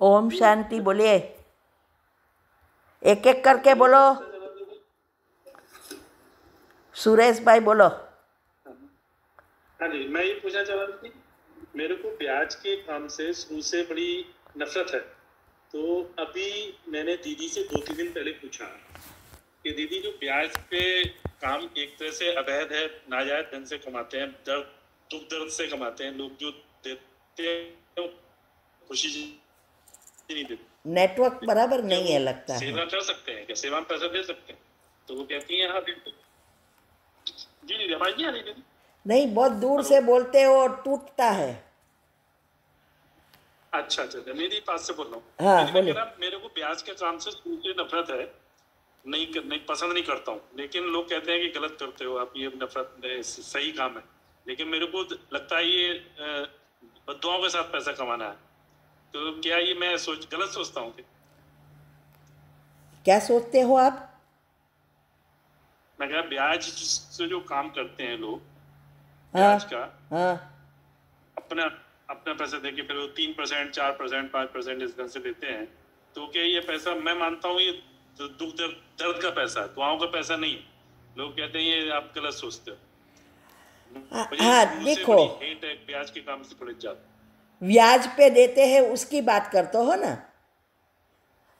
ओम शांति बोलिए, एक एक करके बोलो। सुरेश भाई बोलो। हाँ जी, मैं ये पूछना चाह रहा था कि मेरे को ब्याज के काम से शुरू से बड़ी नफरत है। तो अभी मैंने दीदी से 2-3 दिन पहले पूछा कि दीदी जो ब्याज पे काम एक तरह से अवैध है, नाजायज ढंग से कमाते हैं, दुख दर्द से कमाते हैं लोग, जो देते हैं खुशी से नहीं देते। नेटवर्क बराबर क्या नहीं वो है लगता है। सेवा कर सकते हैं? क्या सेवा में पैसा दे सकते हैं? तो वो कहती है हाँ बिल्कुल। जी दीदी, आवाज नहीं आ रही दीदी? नहीं, बहुत दूर से बोलते हो और टूटता है। अच्छा, मेरी पास से बोल रहा हूँ। हाँ दीदी, मैं बोलिए। कह रहा मेरे को ब्याज के काम से मुझे नफरत है, नहीं पसंद नहीं करता हूँ। लेकिन लोग कहते हैं कि गलत करते हो आप, ये नफरत सही काम है। लेकिन मेरे को लगता है ये बद्दुआओं के साथ पैसा कमाना है। तो क्या ये मैं गलत सोचता हूँ? क्या सोचते हो आप? मैं कह रहा ब्याज से जो काम करते हैं लोग, हाँ ब्याज का हाँ। अपना अपना पैसा देके फिर वो 3%, 4%, 5% इस ढंग से देते हैं। तो क्या ये पैसा, मैं मानता हूँ ये दुख दर्द का पैसा है, दुआओं का पैसा नहीं। लोग कहते हैं ये आप गलत सोचते हो। मुझे हाँ शुरू से देखो, बड़ी हेट है ब्याज के काम से, बड़े ज्यादा। ब्याज पे देते हैं उसकी बात करते हो ना?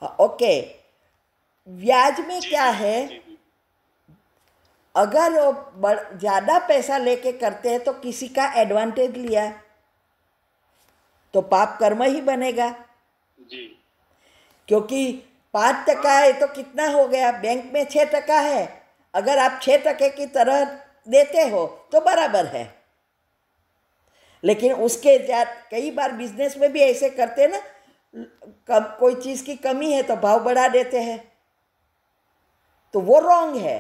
हाँ, ओके। ब्याज में जी क्या जी है, जी जी। अगर वो ज़्यादा पैसा लेके करते हैं तो किसी का एडवांटेज लिया तो पाप कर्म ही बनेगा। जी क्योंकि 5% है तो कितना हो गया? बैंक में 6% है, अगर आप 6% की तरह देते हो तो बराबर है। लेकिन उसके कई बार बिजनेस में भी ऐसे करते ना, कोई चीज़ की कमी है तो भाव बढ़ा देते हैं, तो वो रॉन्ग है।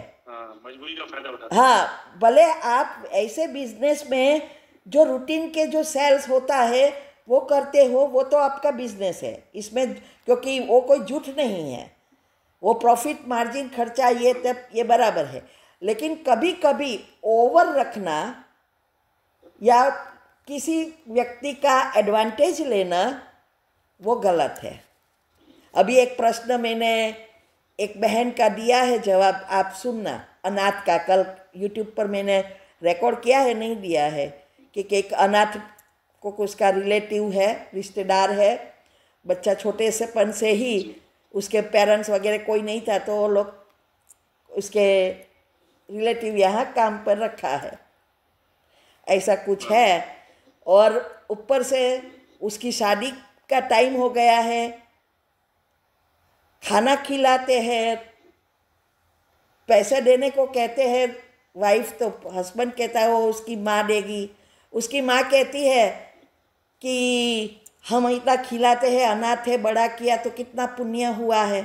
मजबूरी का फायदा उठाते हैं। हाँ, भले आप ऐसे बिजनेस में जो रूटीन के जो सेल्स होता है वो करते हो, वो तो आपका बिजनेस है इसमें, क्योंकि वो कोई झूठ नहीं है, वो प्रॉफिट मार्जिन खर्चा ये तब ये बराबर है। लेकिन कभी कभी ओवर रखना या किसी व्यक्ति का एडवांटेज लेना वो गलत है। अभी एक प्रश्न मैंने एक बहन का दिया है जवाब, आप सुनना। अनाथ का, कल यूट्यूब पर मैंने रिकॉर्ड किया है, नहीं दिया है, कि एक अनाथ को उसका रिलेटिव है, रिश्तेदार है, बच्चा छोटे से पन से ही उसके पेरेंट्स वगैरह कोई नहीं था, तो वो लोग उसके रिलेटिव यहाँ काम पर रखा है, ऐसा कुछ है। और ऊपर से उसकी शादी का टाइम हो गया है, खाना खिलाते हैं, पैसे देने को कहते हैं वाइफ, तो हस्बैंड कहता है वो उसकी माँ देगी। उसकी माँ कहती है कि हम इतना खिलाते हैं, अनाथ है, बड़ा किया तो कितना पुण्य हुआ है।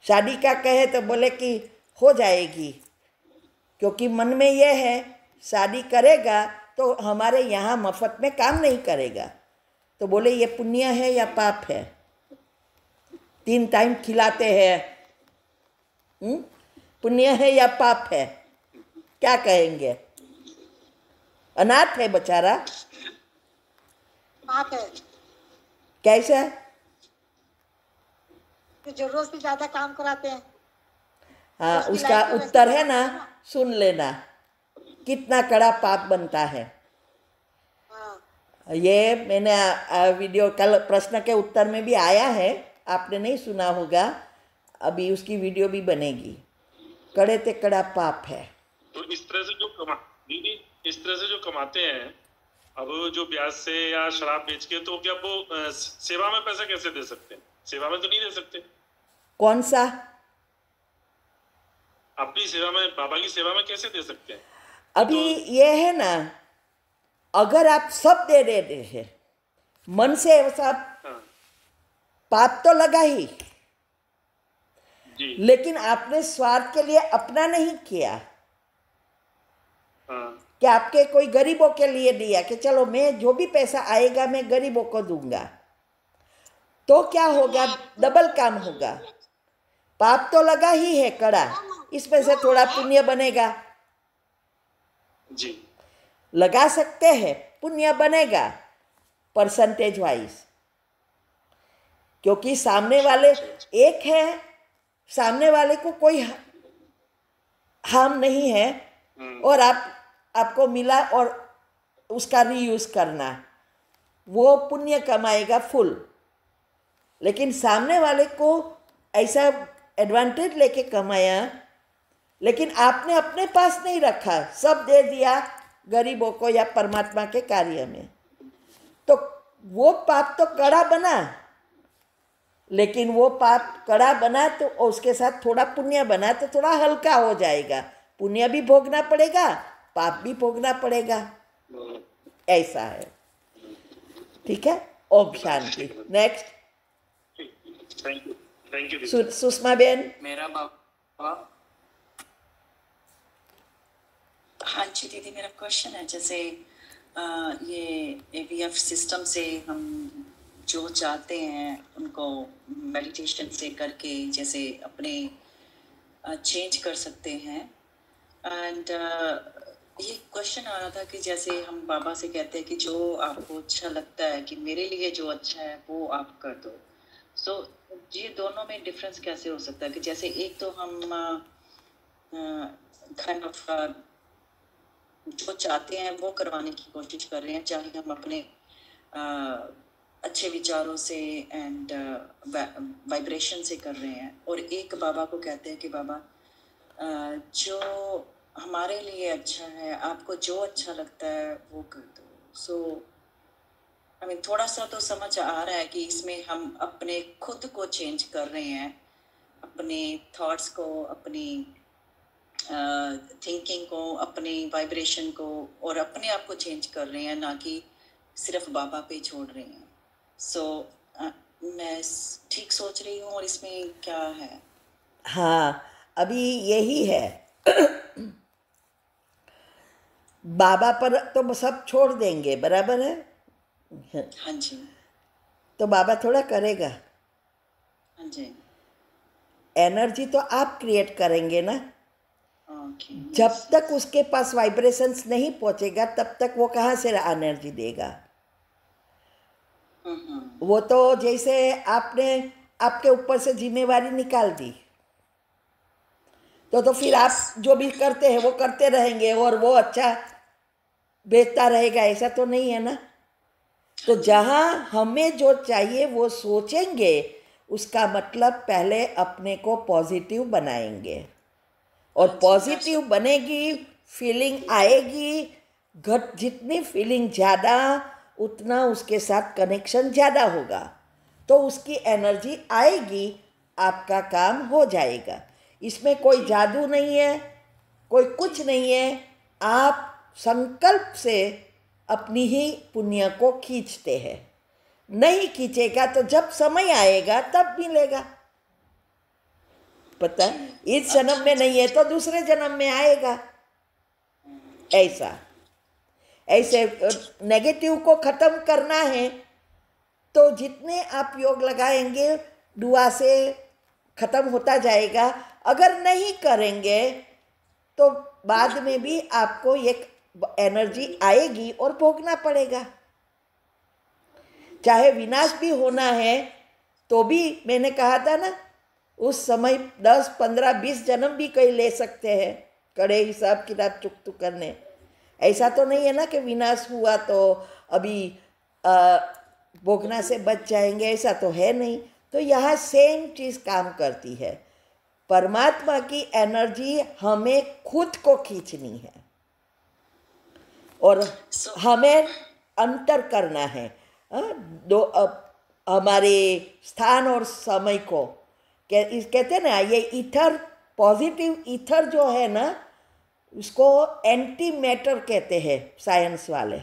शादी का कहे तो बोले कि हो जाएगी, क्योंकि मन में ये है शादी करेगा तो हमारे यहाँ मफत में काम नहीं करेगा। तो बोले ये पुण्य है या पाप है? 3 टाइम खिलाते हैं, पुण्य है या पाप है? क्या कहेंगे? अनाथ है बेचारा। पाप है। कैसे? जरूरत से ज्यादा काम कराते हैं। हाँ, उसकी उसका लाइफ में वैसे उत्तर है खराब ना, होगा ना। सुन लेना, कितना कड़ा पाप बनता है। हाँ, ये मैंने वीडियो कल प्रश्न के उत्तर में भी आया है, आपने नहीं सुना होगा, अभी उसकी वीडियो भी बनेगी। कड़े ते कड़ा पाप है। तो इस तरह से दीदी, इस तरह से जो कमाते हैं, अब जो ब्याज से या शराब बेच के, तो क्या वो सेवा में पैसा कैसे दे सकते हैं? सेवा में तो नहीं दे सकते। कौन सा? अपनी सेवा में, बाबा की सेवा में कैसे दे सकते हैं? अभी ये है ना, अगर आप सब दे देते हैं मन से, ऐसा हाँ पाप तो लगा ही, जी लेकिन आपने स्वार्थ के लिए अपना नहीं किया, हाँ कि आपके कोई गरीबों के लिए दिया कि चलो मैं जो भी पैसा आएगा मैं गरीबों को दूंगा, तो क्या होगा? डबल काम होगा। पाप तो लगा ही है कड़ा, इसमें से थोड़ा पुण्य बनेगा। जी लगा सकते हैं, पुण्य बनेगा परसेंटेज वाइज। क्योंकि सामने वाले एक है, सामने वाले को कोई हार्म नहीं है, और आपको मिला और उसका रीयूज करना, वो पुण्य कमाएगा फुल। लेकिन सामने वाले को ऐसा एडवांटेज लेके कमाया, लेकिन आपने अपने पास नहीं रखा, सब दे दिया गरीबों को या परमात्मा के कार्य में, तो वो पाप तो कड़ा बना। लेकिन वो पाप कड़ा बना तो उसके साथ थोड़ा पुण्य बना तो थोड़ा हल्का हो जाएगा। पुण्य भी भोगना पड़ेगा, पाप भी भोगना पड़ेगा, ऐसा है। ठीक है, Om Shanti. Next thank you Sushma ben. मेरा बाबा, हाँ जी दीदी, मेरा क्वेश्चन है, जैसे ये AVF सिस्टम से हम जो चाहते हैं उनको मेडिटेशन से करके जैसे अपने चेंज कर सकते हैं। एंड ये क्वेश्चन आ रहा था कि जैसे हम बाबा से कहते हैं कि जो आपको अच्छा लगता है, कि मेरे लिए जो अच्छा है वो आप कर दो। सो ये दोनों में डिफरेंस कैसे हो सकता है कि जैसे एक तो हम काइंड ऑफ जो चाहते हैं वो करवाने की कोशिश कर रहे हैं, चाहे हम अपने अच्छे विचारों से एंड वाइब्रेशन से कर रहे हैं, और एक बाबा को कहते हैं कि बाबा जो हमारे लिए अच्छा है, आपको जो अच्छा लगता है वो कर दो। सो आई मीन थोड़ा सा तो समझ आ रहा है कि इसमें हम अपने खुद को चेंज कर रहे हैं, अपने थॉट्स को, अपनी थिंकिंग को, अपनी वाइब्रेशन को, और अपने आप को चेंज कर रहे हैं, ना कि सिर्फ बाबा पे छोड़ रहे हैं। सो मैं ठीक सोच रही हूँ, और इसमें क्या है? हाँ, अभी यही है। बाबा पर तो सब छोड़ देंगे, बराबर है? हाँ जी। तो बाबा थोड़ा करेगा। हाँ जी। एनर्जी तो आप क्रिएट करेंगे ना। ओके। जब तक उसके पास वाइब्रेशंस नहीं पहुंचेगा तब तक वो कहाँ से एनर्जी देगा? वो तो जैसे आपने आपके ऊपर से जिम्मेवारी निकाल दी, तो फिर आप जो भी करते हैं वो करते रहेंगे और वो अच्छा बेचता रहेगा, ऐसा तो नहीं है ना। तो जहाँ हमें जो चाहिए वो सोचेंगे, उसका मतलब पहले अपने को पॉजिटिव बनाएंगे, और पॉजिटिव बनेगी, फीलिंग आएगी। जितनी फीलिंग ज़्यादा उतना उसके साथ कनेक्शन ज़्यादा होगा, तो उसकी एनर्जी आएगी, आपका काम हो जाएगा। इसमें कोई जादू नहीं है, कोई कुछ नहीं है। आप संकल्प से अपनी ही पुण्य को खींचते हैं। नहीं खींचेगा तो जब समय आएगा तब मिलेगा। पता है, इस जन्म में नहीं है तो दूसरे जन्म में आएगा। ऐसे नेगेटिव को खत्म करना है तो जितने आप योग लगाएंगे दुआ से खत्म होता जाएगा। अगर नहीं करेंगे तो बाद में भी आपको एक एनर्जी आएगी और भोगना पड़ेगा। चाहे विनाश भी होना है तो भी, मैंने कहा था ना, उस समय 10, 15, 20 जन्म भी कई ले सकते हैं, कड़े हिसाब किताब चुकतू करने। ऐसा तो नहीं है ना कि विनाश हुआ तो अभी भोगना से बच जाएंगे, ऐसा तो है नहीं। तो यहाँ सेम चीज़ काम करती है। परमात्मा की एनर्जी हमें खुद को खींचनी है और हमें अंतर करना है हमारे स्थान और समय को। कहते हैं ना, ये ईथर, पॉजिटिव ईथर जो है ना, उसको एंटी मैटर कहते हैं साइंस वाले,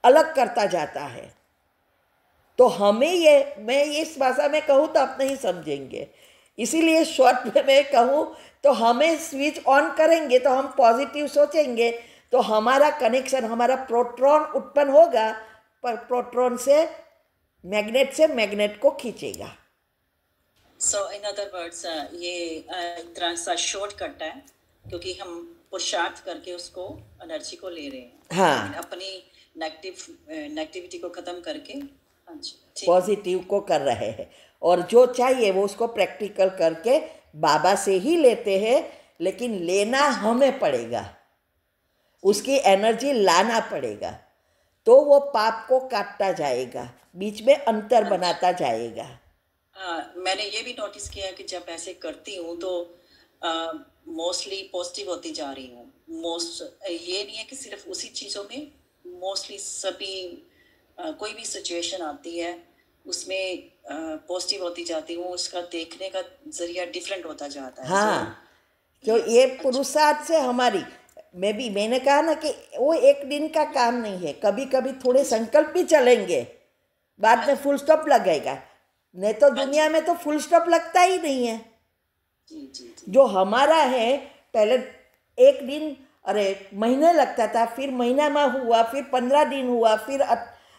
अलग करता जाता है। तो हमें मैं इस भाषा में कहूँ तो आप नहीं समझेंगे, इसीलिए शॉर्ट में मैं कहूँ तो हमें स्विच ऑन करेंगे तो हम पॉजिटिव सोचेंगे तो हमारा कनेक्शन, हमारा प्रोटॉन उत्पन्न होगा, पर प्रोटॉन से मैग्नेट को खींचेगा। सो इन अदर वर्ड्स ये एक तरह सा शॉर्टकट है, क्योंकि हम पुरुषार्थ करके उसको एनर्जी को ले रहे हैं। हाँ, अपनी नेगेटिविटी को खत्म करके। हाँ जी, पॉजिटिव को कर रहे हैं। और जो चाहिए वो उसको प्रैक्टिकल करके बाबा से ही लेते हैं, लेकिन लेना हमें पड़ेगा, उसकी एनर्जी लाना पड़ेगा, तो वो पाप को काटता जाएगा, बीच में अंतर बनाता जाएगा। मैंने ये भी नोटिस किया है कि जब ऐसे करती हूँ तो मोस्टली पॉजिटिव होती जा रही हूँ। ये नहीं है कि सिर्फ उसी चीज़ों में, मोस्टली सभी कोई भी सिचुएशन आती है उसमें पॉजिटिव होती जाती हूँ, उसका देखने का जरिया डिफरेंट होता जाता है। हाँ, तो ये पुरुषार्थ से हमारी, मैंने कहा ना कि वो एक दिन का काम नहीं है, कभी कभी थोड़े संकल्प भी चलेंगे, बाद में फुल स्टॉप लगेगा, नहीं तो दुनिया में तो फुल स्टॉप लगता ही नहीं है। जो हमारा है, पहले एक दिन, अरे महीने लगता था, फिर महीना में हुआ, फिर 15 दिन हुआ, फिर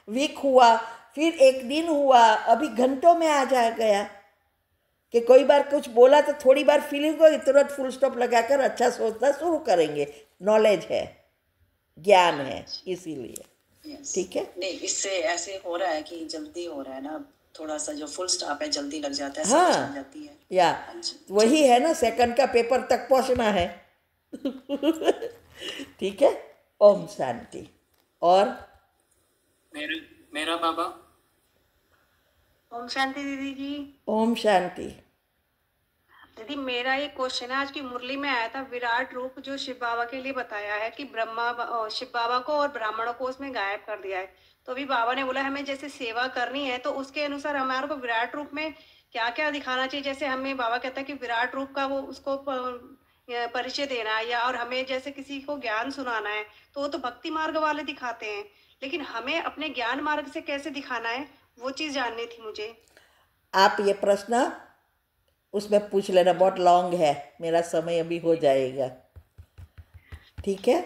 वीक हुआ, फिर एक दिन हुआ, अभी घंटों में आ जा गया कि कोई बार कुछ बोला तो थोड़ी बार फीलिंग को तुरंत फुल स्टॉप लगाकर अच्छा सोचना शुरू करेंगे। नॉलेज है, ज्ञान है, इसीलिए। ठीक है, नहीं, इससे ऐसे हो रहा है कि जल्दी हो रहा है ना, थोड़ा सा जो फुल स्टॉप है जल्दी लग जाता है, समझ आ जाती है। या वही है ना, सेकंड का पेपर तक पहुंचना है। ठीक है, ओम शांति। और मेरा बाबा। ओम शांति दीदी जी। ओम शांति। दीदी मेरा एक क्वेश्चन है, आज की मुरली में आया था विराट रूप जो शिव बाबा के लिए बताया है कि शिव बाबा को और ब्राह्मणों को उसमें गायब कर दिया है। तो अभी बाबा ने बोला हमें जैसे सेवा करनी है, तो उसके अनुसार हमारे को विराट रूप में क्या क्या दिखाना चाहिए। जैसे हमें बाबा कहता है कि विराट रूप का वो उसको परिचय देना है, या और हमें जैसे किसी को ज्ञान सुनाना है तो वो तो भक्ति मार्ग वाले दिखाते हैं, लेकिन हमें अपने ज्ञान मार्ग से कैसे दिखाना है, वो चीज़ जाननी थी मुझे। आप ये प्रश्न उसमें पूछ लेना, बहुत लॉन्ग है, मेरा समय अभी हो जाएगा। ठीक है,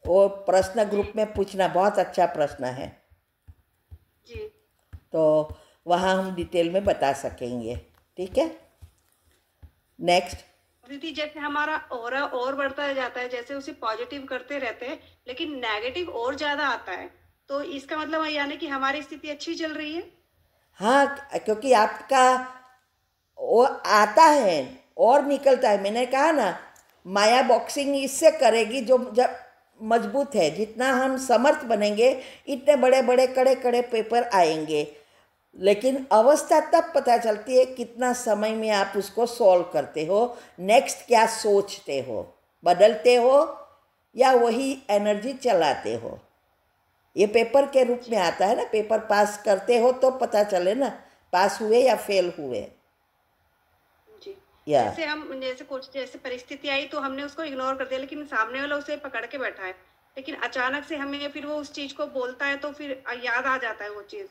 वो प्रश्न ग्रुप में पूछना, बहुत अच्छा प्रश्न है जी। तो वहाँ हम डिटेल में बता सकेंगे। ठीक है, नेक्स्ट। दीदी जैसे हमारा ऑरा और बढ़ता जाता है, जैसे उसे पॉजिटिव करते रहते हैं लेकिन नेगेटिव और ज़्यादा आता है, तो इसका मतलब यानी कि हमारी स्थिति अच्छी चल रही है। हाँ, क्योंकि आपका वो आता है और निकलता है। मैंने कहा ना, माया बॉक्सिंग इससे करेगी जो जब मजबूत है, जितना हम समर्थ बनेंगे इतने बड़े बड़े कड़े कड़े पेपर आएंगे, लेकिन अवस्था तब पता चलती है कितना समय में आप उसको सॉल्व करते हो, नेक्स्ट क्या सोचते हो, बदलते हो या वही एनर्जी चलाते हो। ये पेपर के रूप में आता है ना, पेपर पास करते हो तो पता चले ना पास हुए या फेल हुए। जी। या जैसे हम जैसे कुछ जैसे परिस्थिति आई तो हमने उसको इग्नोर कर दिया, लेकिन सामने वाला उसे पकड़ के बैठा है, लेकिन अचानक से हमें फिर वो उस चीज को बोलता है तो फिर याद आ जाता है वो चीज,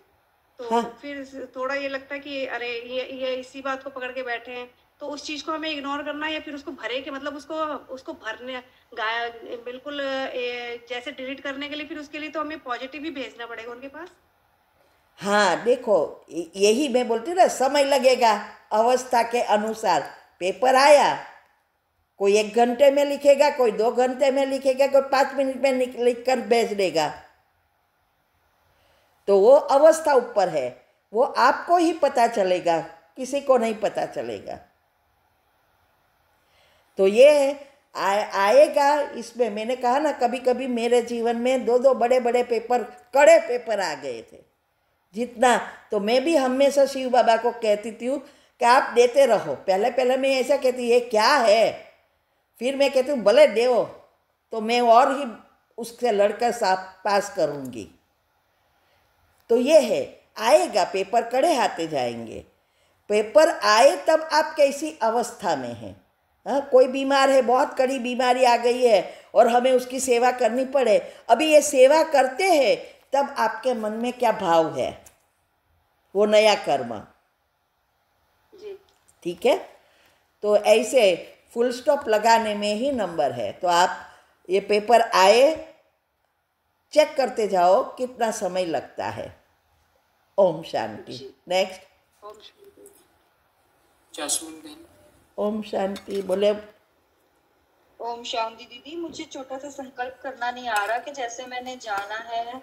तो हाँ, फिर थोड़ा ये लगता है कि अरे ये इसी बात को पकड़ के बैठे हैं, तो उस चीज को हमें इग्नोर करना है या फिर उसको भरे के मतलब उसको भरने बिल्कुल जैसे डिलीट करने के लिए फिर उसके लिए तो हमें पॉजिटिव ही भेजना पड़ेगा उनके पास। हाँ, देखो यही मैं बोलती हूँ ना, समय लगेगा अवस्था के अनुसार। पेपर आया, कोई 1 घंटे में लिखेगा, कोई 2 घंटे में लिखेगा, कोई 5 मिनट में लिख कर भेज देगा, तो वो अवस्था ऊपर है, वो आपको ही पता चलेगा, किसी को नहीं पता चलेगा। तो ये आएगा इसमें। मैंने कहा ना, कभी कभी मेरे जीवन में 2 बड़े बड़े पेपर, कड़े पेपर आ गए थे जितना, तो मैं भी हमेशा शिव बाबा को कहती थी कि आप देते रहो। पहले पहले मैं ऐसा कहती, ये क्या है, फिर मैं कहती हूँ भले दो, तो मैं और ही उससे लड़कर पास करूँगी। तो ये है, आएगा पेपर, कड़े आते जाएंगे। पेपर आए तब आप कैसी अवस्था में हैं। हाँ, कोई बीमार है, बहुत कड़ी बीमारी आ गई है और हमें उसकी सेवा करनी पड़े, अभी ये सेवा करते हैं तब आपके मन में क्या भाव है, वो नया कर्म। ठीक है, तो ऐसे फुल स्टॉप लगाने में ही नंबर है। तो आप ये पेपर आए, चेक करते जाओ कितना समय लगता है। ओम शांति। नेक्स्ट। जैस्मिन बेन। ओम शांति। बोले। ओम शांति दीदी, मुझे छोटा सा संकल्प करना नहीं आ रहा कि जैसे मैंने जाना है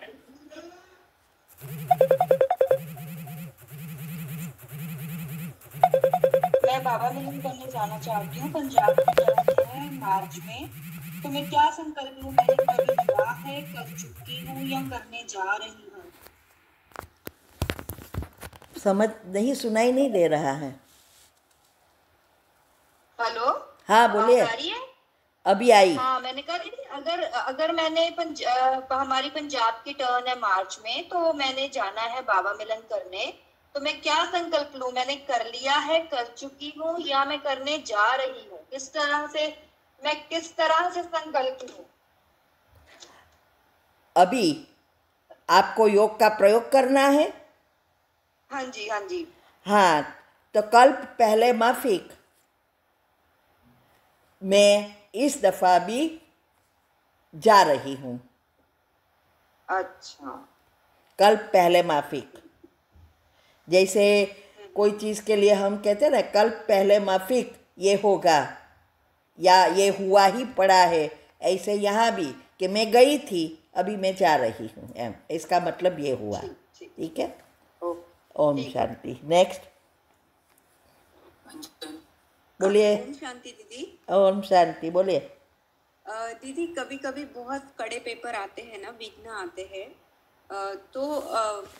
बाबा मिलन करने जाना चाहती हूँ। पंजाब की टर्न है मार्च में, तो मैं क्या संकल्प लूँ? मैंने कभी विवाह है, कर चुकी हूँ या करने जा रही हूँ? समझ नहीं, सुनाई नहीं दे रहा है। हेलो, हाँ बोलिए। आवाज आ रही है? अभी आई। हाँ, मैंने कहा दीदी, अगर अगर मैंने हमारी पंजाब की टर्न है मार्च में, तो मैंने जाना है बाबा मिलन करने, तो मैं क्या संकल्प लूं? मैंने कर लिया है, कर चुकी हूँ या मैं करने जा रही हूँ? किस तरह से संकल्प लूं? अभी आपको योग का प्रयोग करना है। हाँ जी, हाँ जी। हाँ, तो कल पहले माफिक, मैं इस दफा भी जा रही हूँ। अच्छा। कल पहले माफिक, जैसे कोई चीज़ के लिए हम कहते हैं ना, कल पहले माफिक ये होगा या ये हुआ ही पड़ा है, ऐसे यहाँ भी कि मैं गई थी, अभी मैं जा रही हूँ, इसका मतलब ये हुआ। ठीक है, ओम शांति। नेक्स्ट बोलिए। ओम शांति दीदी। ओम शांति, बोलिए। दीदी कभी कभी बहुत कड़े पेपर आते हैं ना, विघ्न आते हैं, तो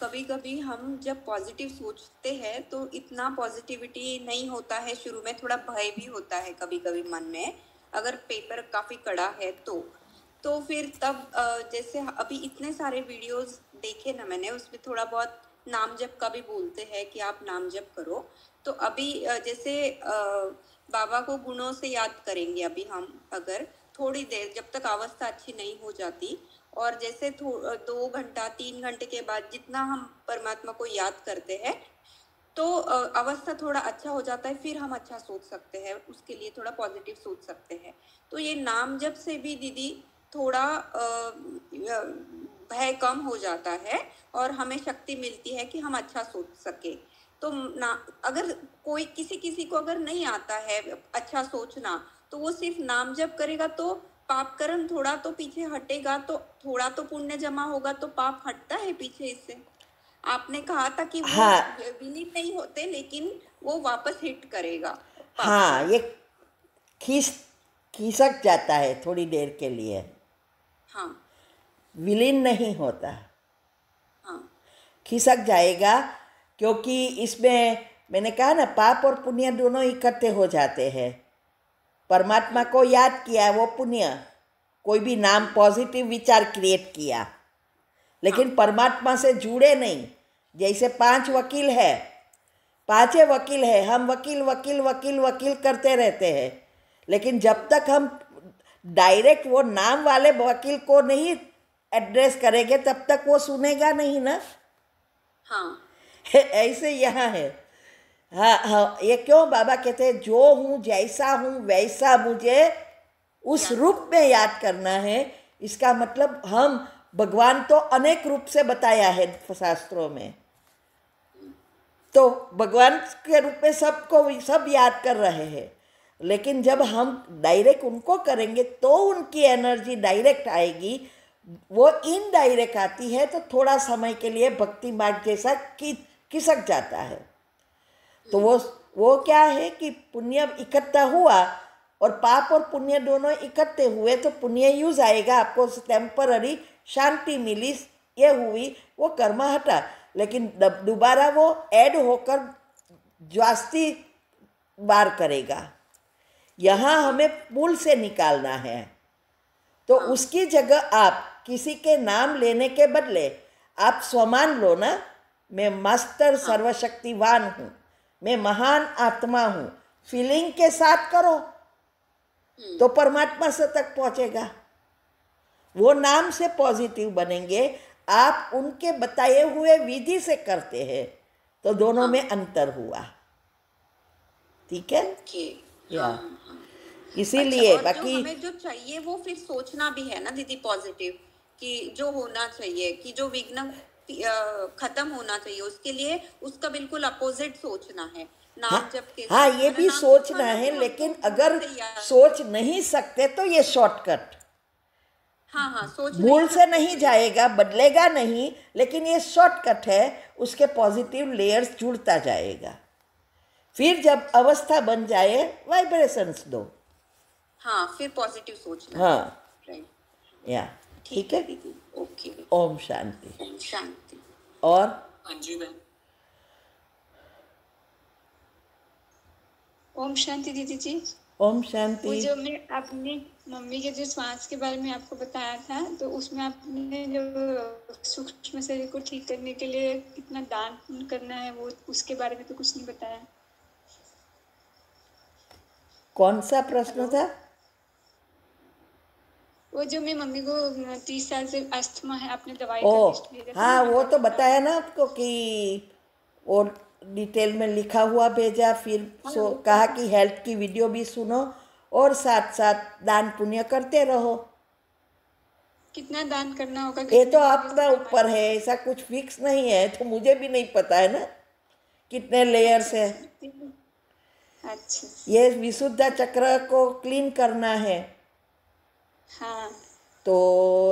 कभी कभी हम जब पॉजिटिव सोचते हैं तो इतना पॉजिटिविटी नहीं होता है, शुरू में थोड़ा भय भी होता है कभी कभी मन में, अगर पेपर काफ़ी कड़ा है तो फिर तब जैसे अभी इतने सारे वीडियोस देखे ना मैंने, उसमें थोड़ा बहुत नाम जप का भी बोलते हैं कि आप नाम जप करो, तो अभी जैसे बाबा को गुणों से याद करेंगे अभी हम, अगर थोड़ी देर जब तक अवस्था अच्छी नहीं हो जाती, और जैसे 2 घंटा 3 घंटे के बाद जितना हम परमात्मा को याद करते हैं तो अवस्था थोड़ा अच्छा हो जाता है, फिर हम अच्छा सोच सकते हैं, उसके लिए थोड़ा पॉजिटिव सोच सकते हैं। तो ये नाम जप से भी दीदी थोड़ा भय कम हो जाता है और हमें शक्ति मिलती है कि हम अच्छा सोच सके। तो ना, अगर कोई किसी को अगर नहीं आता है अच्छा सोचना, तो वो सिर्फ नाम जप करेगा तो पाप कर्म थोड़ा तो पीछे हटेगा, तो थोड़ा तो पुण्य जमा होगा, तो पाप हटता है पीछे इससे। आपने कहा था कि वो हाँ, विलीन नहीं होते, लेकिन वो वापस हिट करेगा। हाँ, ये खिसक जाता है थोड़ी देर के लिए। हाँ, विलीन नहीं होता, हाँ, खिसक जाएगा, क्योंकि इसमें मैंने कहा ना, पाप और पुण्य दोनों इकट्ठे हो जाते हैं। परमात्मा को याद किया, वो पुण्य। कोई भी नाम, पॉजिटिव विचार क्रिएट किया, लेकिन परमात्मा से जुड़े नहीं। जैसे 5 वकील है, 5 वकील है, हम वकील वकील वकील वकील करते रहते हैं, लेकिन जब तक हम डायरेक्ट वो नाम वाले वकील को नहीं एड्रेस करेंगे तब तक वो सुनेगा नहीं ना। हाँ, ऐसे यहाँ है। हाँ हाँ, ये क्यों बाबा कहते हैं, जो हूँ जैसा हूँ वैसा मुझे उस रूप में याद करना है। इसका मतलब हम भगवान तो अनेक रूप से बताया है शास्त्रों में, तो भगवान के रूप में सब याद कर रहे हैं, लेकिन जब हम डायरेक्ट उनको करेंगे तो उनकी एनर्जी डायरेक्ट आएगी। वो इनडायरेक्ट आती है तो थोड़ा समय के लिए भक्ति मार्ग जैसा खिसक जाता है। तो वो क्या है कि पुण्य इकट्ठा हुआ और पाप और पुण्य दोनों इकट्ठे हुए, तो पुण्य यूज आएगा, आपको टेम्पररी शांति मिली, ये हुई, वो कर्म हटा, लेकिन दोबारा वो ऐड होकर जास्ती बार करेगा। यहाँ हमें पुल से निकालना है, तो उसकी जगह आप किसी के नाम लेने के बदले आप स्वमान लो ना, मैं मास्टर सर्वशक्तिवान हूँ, मैं महान आत्मा हूँ, फीलिंग के साथ करो तो परमात्मा से तक पहुँचेगा। वो नाम से पॉजिटिव बनेंगे, आप उनके बताए हुए विधि से करते हैं, तो दोनों में अंतर हुआ। ठीक है, या इसीलिए अच्छा, और बाकी जो हमें जो चाहिए वो फिर सोचना भी है ना दीदी, पॉजिटिव, कि जो होना चाहिए, कि जो विघ्न खत्म होना चाहिए, उसके लिए उसका बिल्कुल अपोजिट सोचना है। नाम जप के हाँ, साथ ये ना, भी नाम सोचना जपना है, तो लेकिन हमको अगर से याद- सोच नहीं सकते तो ये शॉर्टकट हाँ हाँ, सोच भूल से सकते नहीं हैं। जाएगा, बदलेगा नहीं, लेकिन ये शॉर्टकट है, उसके पॉजिटिव लेयर्स जुड़ता जाएगा। फिर जब अवस्था बन जाए वाइब्रेशंस दो। हाँ, फिर पॉजिटिव सोचना। हाँ, राइट। या ठीक है दीदी, ओके। ओम शांति। ओम शांति। और हाँ जी मैम। ओम शांति दीदी जी। ओम वो शांति। जो मैं अपनी मम्मी के जो श्वास के बारे में आपको बताया था, तो उसमें आपने जो सूक्ष्म शरीर को ठीक करने के लिए कितना दान पुण्य करना है, वो उसके बारे में तो कुछ नहीं बताया। कौन सा प्रश्न था? वो जो मैं मम्मी को 30 साल से अस्थमा है, आपने दवाई ओ का लिस्ट भेजा था हाँ, ना, वो तो बताया ना आपको कि वो डिटेल में लिखा हुआ भेजा। फिर कहा कि हेल्थ की वीडियो भी सुनो और साथ साथ दान पुण्य करते रहो। कितना दान करना होगा? ये तो कितने आपका ऊपर है, ऐसा कुछ फिक्स नहीं है, तो मुझे भी नहीं पता है ना कितने लेयर्स है। अच्छा। ये विशुद्ध चक्र को क्लीन करना है। हाँ। तो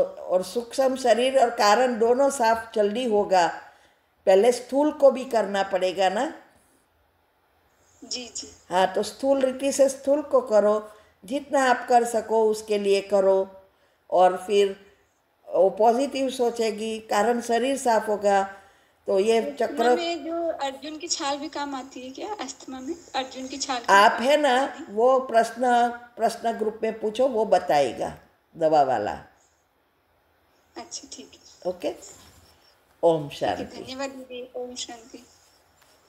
और सूक्ष्म शरीर और कारण दोनों साफ जल्दी होगा। पहले स्थूल को भी करना पड़ेगा ना। जी जी। हाँ, तो स्थूल रीति से स्थूल को करो, जितना आप कर सको उसके लिए करो। और फिर वो पॉजिटिव सोचेगी, कारण शरीर साफ होगा। तो ये चक्र में जो अर्जुन की छाल भी काम आती है क्या? अस्थमा में अर्जुन की छाल आप है ना, वो प्रश्न ग्रुप में पूछो, वो बताएगा दवा वाला। अच्छा ठीक है। ओके, ओम शांति। धन्यवाद दीदी। ओम शांति।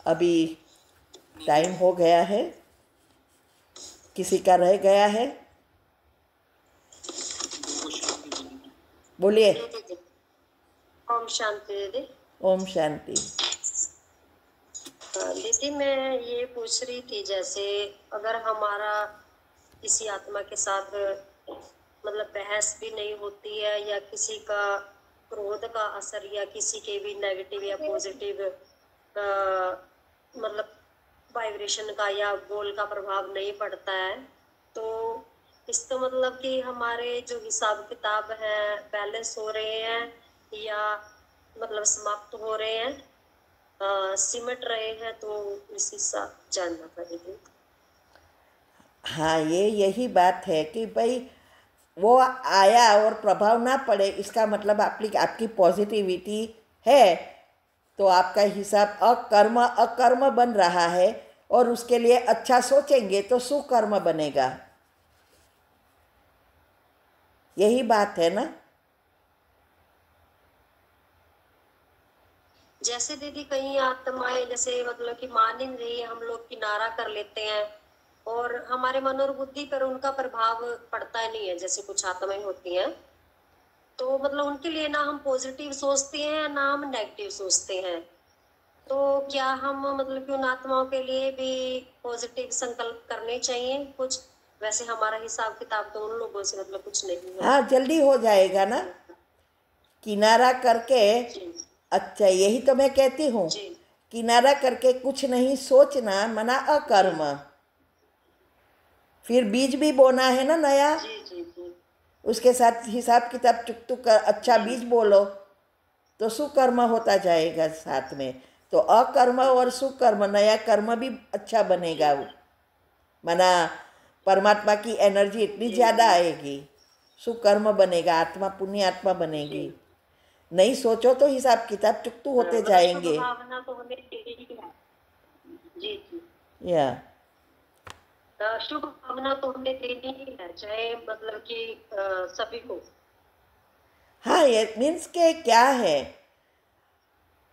अभी टाइम हो गया है, किसी का रह गया है? बोलिए। ओम शांति दीदी। ओम शांति। दीदी मैं ये पूछ रही थी, जैसे अगर हमारा किसी आत्मा के साथ मतलब बहस भी नहीं होती है, या किसी का क्रोध का असर या किसी के भी नेगेटिव या पॉजिटिव मतलब वाइब्रेशन का या बोल का प्रभाव नहीं पड़ता है, तो इसका मतलब कि हमारे जो हिसाब किताब है बैलेंस हो रहे हैं या मतलब समाप्त हो रहे हैं, सिमट रहे हैं, तो इसी से जानना पड़ेगा। हाँ, यही बात है कि भाई वो आया और प्रभाव ना पड़े, इसका मतलब आपकी पॉजिटिविटी है, तो आपका हिसाब अकर्म बन रहा है। और उसके लिए अच्छा सोचेंगे तो सुकर्म बनेगा। यही बात है ना। जैसे दीदी कई आत्माएं जैसे मतलब कि मान नहीं रही, हम लोग किनारा कर लेते हैं और हमारे मन और बुद्धि पर उनका प्रभाव पड़ता नहीं है, जैसे कुछ आत्माएं होती हैं, तो मतलब उनके लिए ना हम पॉजिटिव सोचते हैं ना हम नेगेटिव सोचते हैं, तो क्या हम मतलब कि उन आत्माओं के लिए भी पॉजिटिव संकल्प करने चाहिए कुछ? वैसे हमारा हिसाब किताब तो उन लोगों से मतलब कुछ नहीं है। हाँ, जल्दी हो जाएगा ना किनारा करके। अच्छा, यही तो मैं कहती हूँ, किनारा करके कुछ नहीं सोचना मना अकर्म। फिर बीज भी बोना है ना नया, उसके साथ हिसाब किताब चुकतुक कर अच्छा बीज बोलो तो सुकर्म होता जाएगा साथ में। तो अकर्म और सुकर्म, नया कर्म भी अच्छा बनेगा। मना परमात्मा की एनर्जी इतनी ज़्यादा आएगी, सुकर्म बनेगा, आत्मा पुण्य आत्मा बनेगी। नहीं सोचो तो हिसाब किताब चुकतू होते जाएंगे। भावना तो हमें देनी है। जी जी। या शुभ भावना तो हमें देनी ही है, चाहे मतलब कि सभी को। हाँ, ये मीन्स के क्या है,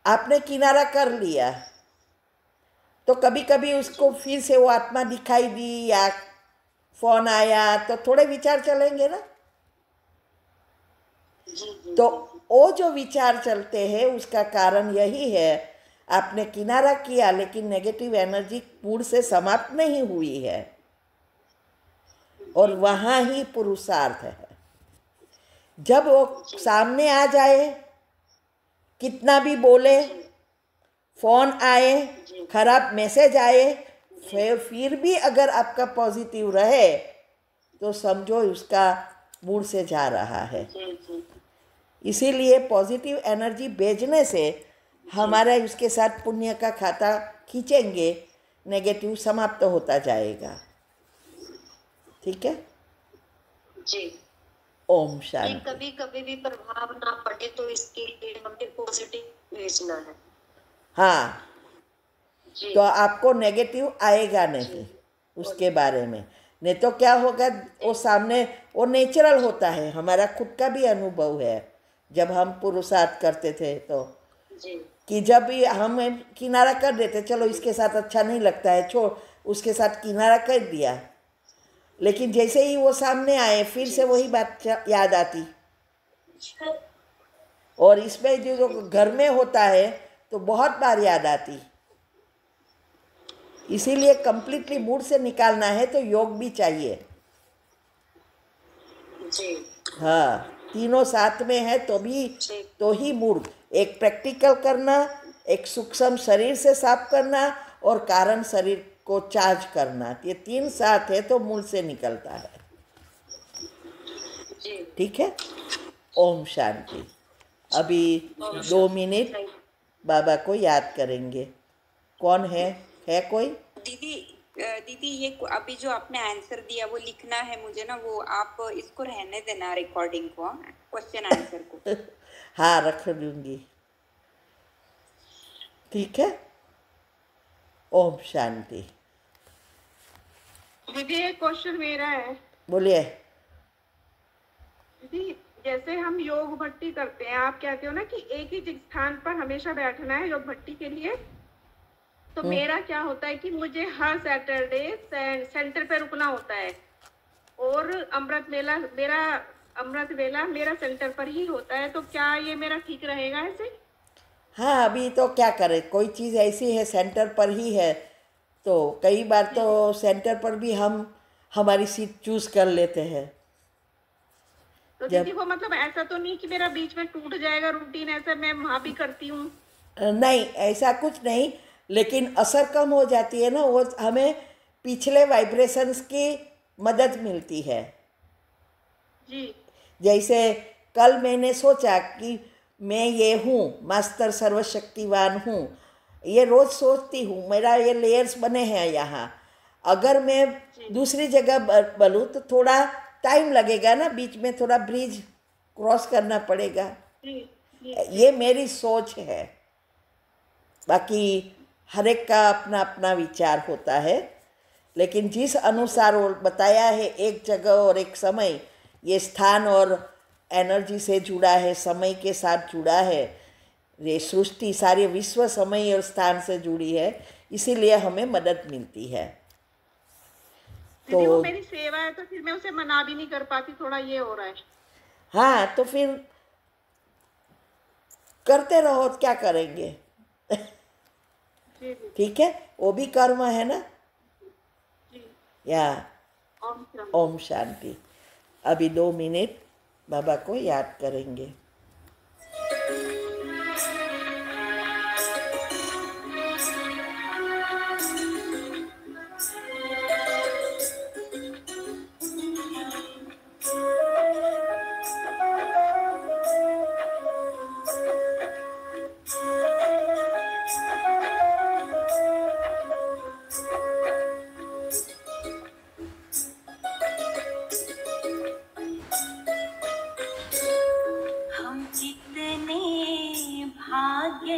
आपने किनारा कर लिया तो कभी कभी उसको फिर से वो आत्मा दिखाई दी या फोन आया तो थोड़े विचार चलेंगे ना। तो वो जो विचार चलते हैं उसका कारण यही है, आपने किनारा किया लेकिन नेगेटिव एनर्जी पूर्ण से समाप्त नहीं हुई है, और वहाँ ही पुरुषार्थ है। जब वो सामने आ जाए, कितना भी बोले, फोन आए, खराब मैसेज आए, फिर भी अगर आपका पॉजिटिव रहे तो समझो उसका मूड से जा रहा है। इसीलिए पॉजिटिव एनर्जी भेजने से हमारा उसके साथ पुण्य का खाता खींचेंगे नेगेटिव समाप्त होता जाएगा। ठीक है जी। ओम ये शांति। कभी कभी भी प्रभाव ना पड़े तो इसके लिए हमें पॉजिटिव भेजना है। हाँ, जी तो आपको नेगेटिव आएगा नहीं उसके बारे में। नहीं तो क्या होगा, वो सामने वो नेचुरल होता है, हमारा खुद का भी अनुभव है जब हम पुरुषार्थ करते थे तो, जी कि जब भी हम किनारा कर देते, चलो इसके साथ अच्छा नहीं लगता है छोड़, उसके साथ किनारा कर दिया, लेकिन जैसे ही वो सामने आए फिर से वही बात याद आती। और इसमें जो घर में होता है तो बहुत बार याद आती। इसीलिए कंप्लीटली मूड से निकालना है तो योग भी चाहिए। जी हाँ, तीनों साथ में है तो ही मूड, एक प्रैक्टिकल करना, एक सूक्ष्म शरीर से साफ करना और कारण शरीर को चार्ज करना, ये तीन साथ है तो मूड से निकलता है। जी ठीक है, ओम शांति। अभी 2 मिनट बाबा को याद करेंगे। कौन है कोई? दीदी ये अभी जो आपने आंसर दिया वो लिखना है मुझे ना, वो आप इसको रहने देना रिकॉर्डिंग को, क्वेश्चन आंसर को। हाँ, रख दूंगी। ठीक है, ओम शांति। दीदी एक क्वेश्चन मेरा है। बोलिए। दीदी जैसे हम योग भट्टी करते हैं, आप कहते हो ना कि एक ही स्थान पर हमेशा बैठना है योग भट्टी के लिए, तो मेरा क्या होता है कि मुझे हर सैटरडे सेंटर पे रुकना होता है और अमृत वेला मेरा सेंटर पर ही होता है, तो क्या ये मेरा ठीक रहेगा ऐसे? हाँ, अभी तो क्या करें, कोई चीज़ ऐसी है सेंटर पर ही है, तो कई बार तो सेंटर पर भी हम हमारी सीट चूज कर लेते हैं। तो दीदी वो मतलब ऐसा तो नहीं कि मेरा बीच में टूट जाएगा रूटीन, ऐसा मैं वहाँ भी करती हूँ? नहीं, ऐसा कुछ नहीं, लेकिन असर कम हो जाती है ना, वो हमें पिछले वाइब्रेशंस की मदद मिलती है। जी। जैसे कल मैंने सोचा कि मैं ये हूँ, मास्टर सर्वशक्तिवान हूँ, ये रोज़ सोचती हूँ, मेरा ये लेयर्स बने हैं यहाँ। अगर मैं दूसरी जगह बोलूँ तो थोड़ा टाइम लगेगा ना, बीच में थोड़ा ब्रिज क्रॉस करना पड़ेगा। ये मेरी सोच है, बाकी हर एक का अपना अपना विचार होता है, लेकिन जिस अनुसार वो बताया है एक जगह और एक समय, ये स्थान और एनर्जी से जुड़ा है, समय के साथ जुड़ा है, ये सृष्टि सारी विश्व समय और स्थान से जुड़ी है, इसीलिए हमें मदद मिलती है। तो वो मेरी सेवा है तो फिर मैं उसे मना भी नहीं कर पाती, थोड़ा ये हो रहा है। हाँ, तो फिर करते रहो, क्या करेंगे। ठीक है, वो भी कर्म है ना। या ओम शांति। अभी 2 मिनट बाबा को याद करेंगे।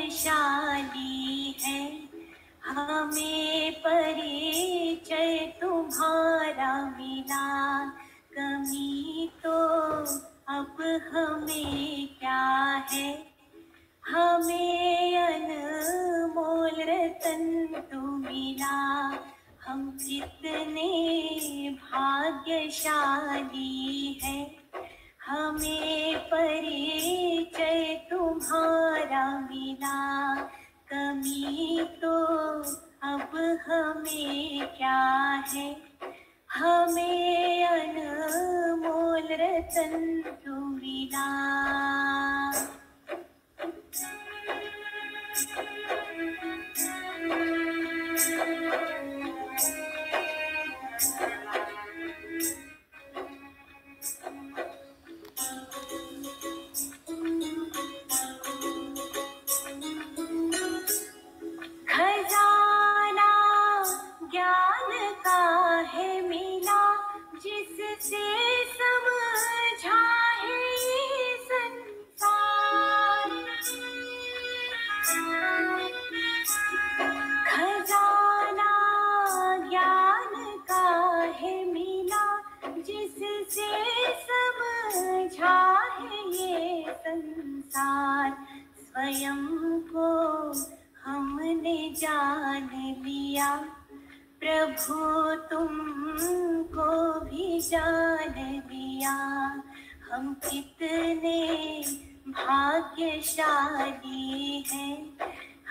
भाग्यशाली है, हमें परिचय तुम्हारा मिला, कमी तो अब हमें क्या है, हमें अनमोल रतन तू मिला, हम कितने भाग्यशाली है, हमें परिचय तुम्हारा मिला, कमी तो अब हमें क्या है, हमें अनमोल रतन तू मिला। खजाना जान लिया, प्रभु तुमको भी जान लिया। हम कितने भाग्यशाली हैं,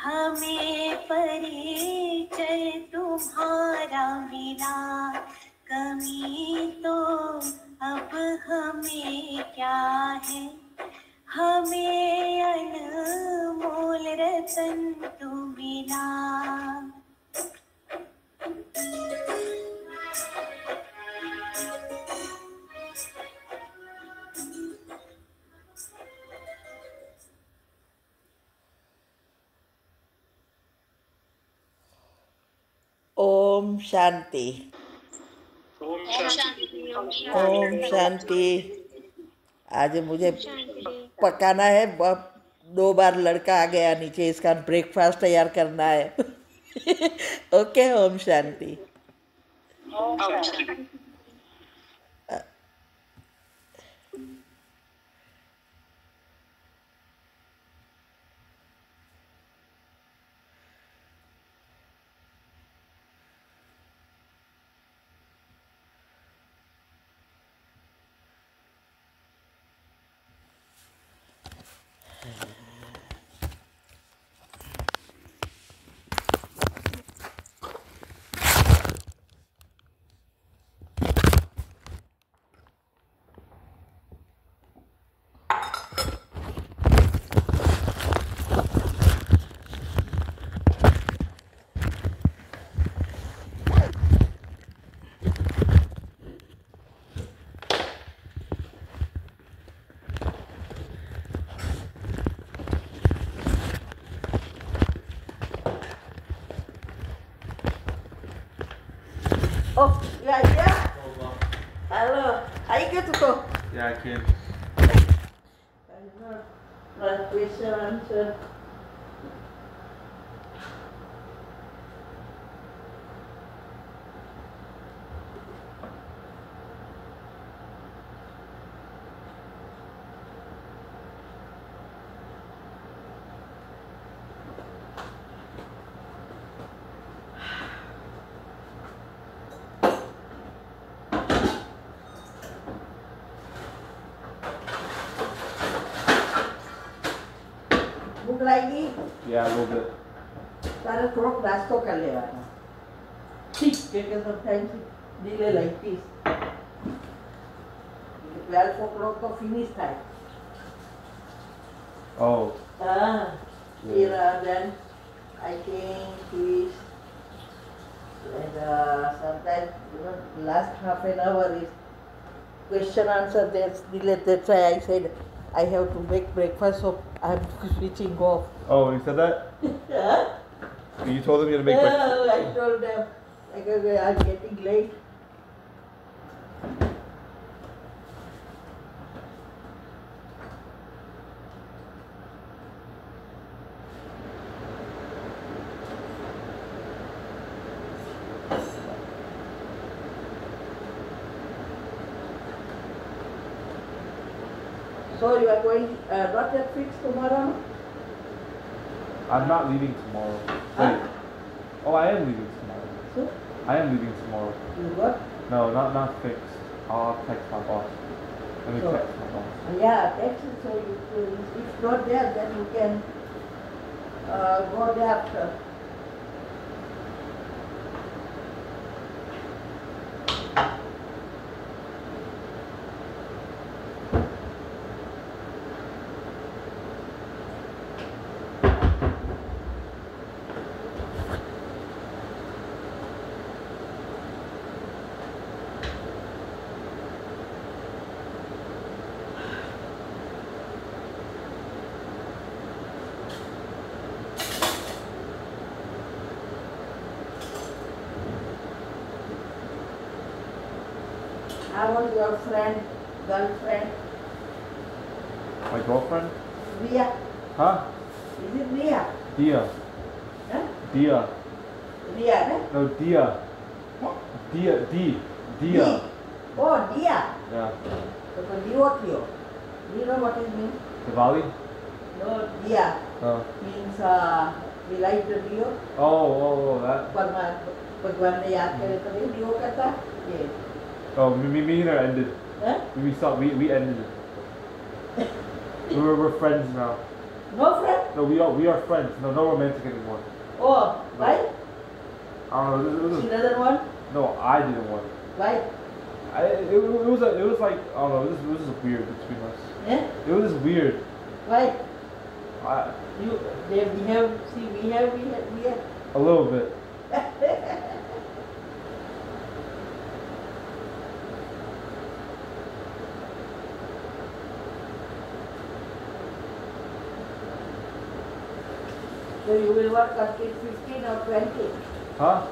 हमें परिचय तुम्हारा मिला। कमी तो अब हमें क्या है, हमें अनमोल रतन तू मिला। ओम शांति। ओम शांति। ओम शांति। आज मुझे पकाना है, 2 बार लड़का आ गया नीचे, इसका ब्रेकफास्ट तैयार करना है। Okay, Om Shanti. Oh, yeah, yeah. Hello. Are you good to go? Yeah, I can. Right, question, answer. भूख लगी? Yeah, a little bit. तारा थोड़ा नाश्ता कर लेवा था। ठीक, क्योंकि sometimes delay like this. 12 o'clock तो finish time. Oh. Then I think this, and sometimes last half an hour is question answer. There's delay. That's why I said I have to make breakfast, so I'm switching off. Oh, you said that? You told them you had to make breakfast? I told them I'm getting late. So you are going not yet fixed tomorrow? I'm not leaving tomorrow. Wait. Oh, I am leaving tomorrow. So? I am leaving tomorrow. You what? No, not fixed. I'll text my boss. Let me So- text my boss. Yeah, text it so you if not there, then you can go there after. How was your friend, girlfriend? My girlfriend? Ria? Huh? Is it Ria? Dia. Huh? Dia. Ria, ne? No, Dia. Huh? Dia. Dia. Di. Oh, Dia. Yeah. So for Diotio. Do you know what it means? Diwali? No, Dia No. means Light the Dio. Oh, that. भगवान ने याद करे तो नहीं Dio करता ये. Oh, me and her ended. Huh? We ended it. We're friends now. No friend? No, we are friends. No romantic anymore. Oh, why? I don't know. She doesn't want? No, I didn't want it. Why? It was like, I don't know, it was just weird between us. Yeah? It was just weird. Why? We have. A little bit. So you will work until 15 or 20? Huh?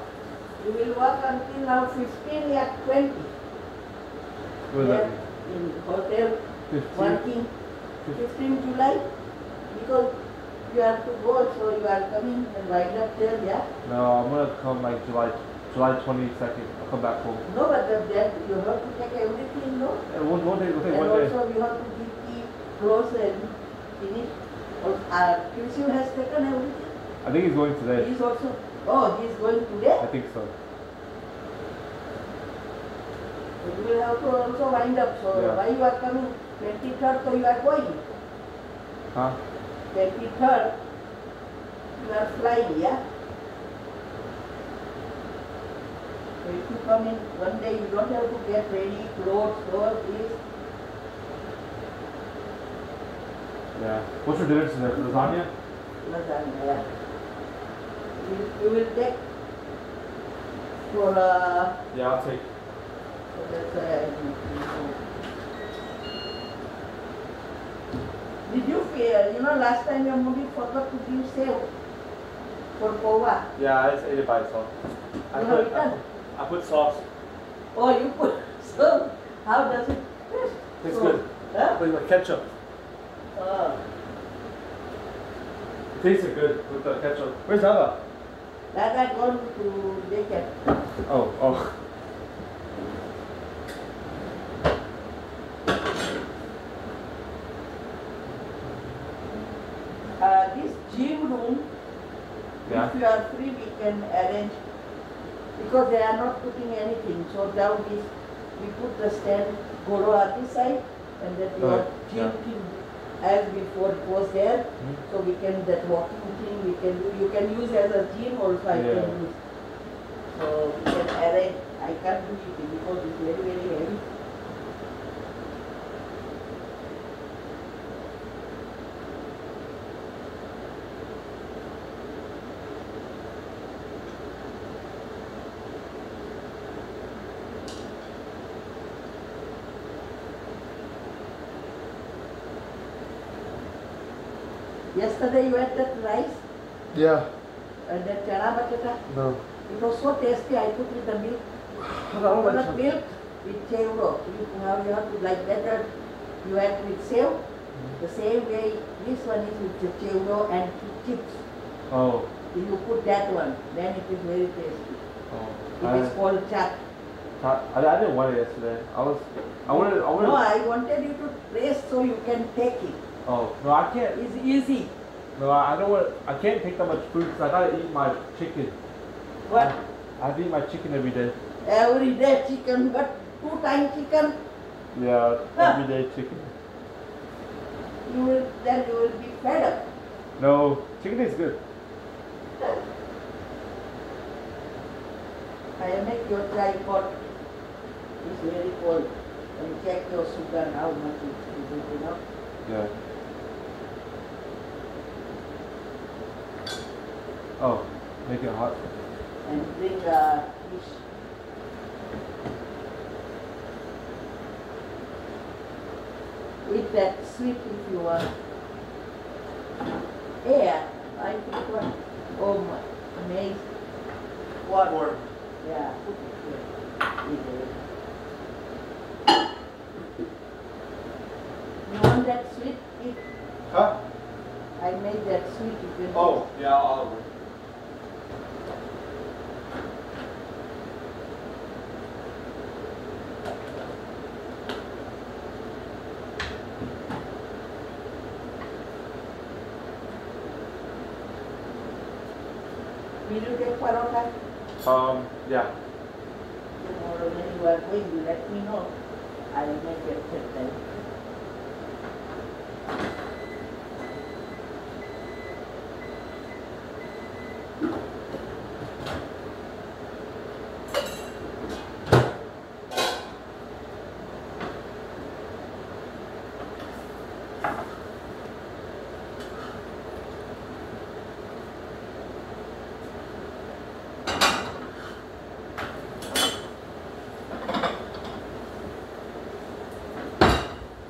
You will work until now 15 or 20? What does that mean? In hotel, 15? working 15 July? Because you have to go, so you are coming and wind up there, yeah? No, I'm gonna come like July 22nd. I'll come back home. No, but then you have to take everything, no? And one day, we'll take And one day. also you have to give the clothes and finish. Kirsiu has taken everything? I think he's going today. He's also, he's going today? I think so. So you will have to also wind up. So Yeah. why you are coming? 23rd, so you are going. Huh? 23rd, you are flying, yeah? So if you come in one day, you don't have to get ready, clothes, this. Yeah. What's for dinner today? Lasagna? Lasagna, yeah. You will take for Yeah, I'll take. so that's did you feel, last time your movie forgot to give sale for Pova? Yeah, I just ate it by itself. I put sauce. Oh, you put, so how does it taste? Tastes So, good. Huh? Like ketchup. It tasted good with the ketchup. Where's Nava? That I gone to daycare. Oh. This gym room, Yeah. if you are free, we can arrange, because they are not putting anything. So down this, we put the stand, Goro on this side, and then your gym thing as before it was there. So we can, that walking thing we can do, you can use as a gym also, I can use. So we can arrange, I can't do it because it's very, very heavy. Yesterday you had that rice Yeah. and that chana batata. No. It was so tasty. I put with the milk. Coconut milk with chevro. You have to like that. You add with sev. The same way this one is with the chevro and chips. Oh. If you put that one, then it is very tasty. Oh. It is called chat. I didn't want it yesterday. I wanted. No, I wanted you to taste so you can take it. Oh no, I can't. It's easy. No, I don't want. I can't take that much food because I gotta eat my chicken. What? I have to eat my chicken every day. Every day chicken, but 2 times chicken. Yeah, every day chicken. Then you will be fed up. No, chicken is good. I make your tripod. It's very cold. And check your sugar how much is it enough. Yeah. Oh, make it hot. And bring fish. Eat that sweet if you want. Yeah, I think one. Oh my, amazing. What? Yeah, put it here. Eat it. You want that sweet? Eat. Huh? I made that sweet. You can Oh, yeah, I'll have it. Will you take parota? Yeah. Tomorrow when you are going, you let me know. I will make it then.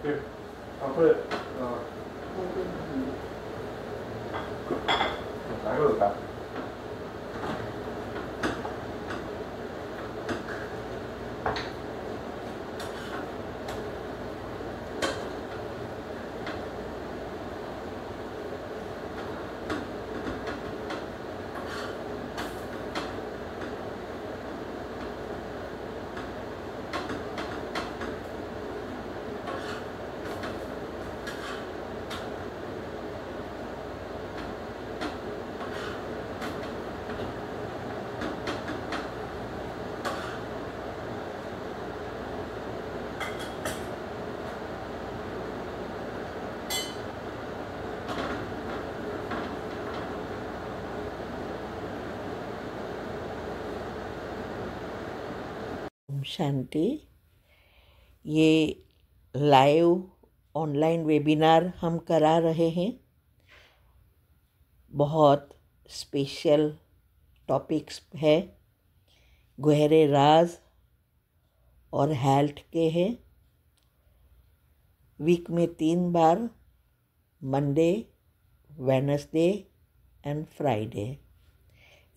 Here, I'll put it. 나이거 넣을까? शांति। ये live online webinar हम करा रहे हैं। बहुत special topics है, गहरे राज और health के हैं। वीक में 3 बार, Monday, Wednesday and Friday,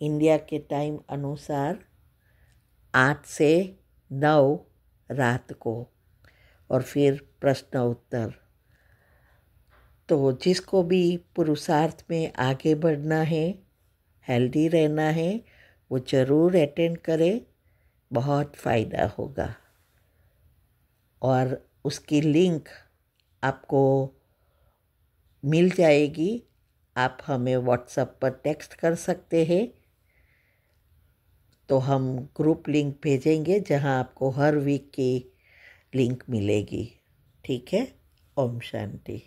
India के टाइम अनुसार 8 से 9 रात को, और फिर प्रश्न उत्तर। तो जिसको भी पुरुषार्थ में आगे बढ़ना है, हेल्दी रहना है, वो ज़रूर अटेंड करे, बहुत फ़ायदा होगा। और उसकी लिंक आपको मिल जाएगी। आप हमें व्हाट्सएप पर टेक्स्ट कर सकते हैं, तो हम ग्रुप लिंक भेजेंगे जहां आपको हर वीक की लिंक मिलेगी। ठीक है। ओम शांति।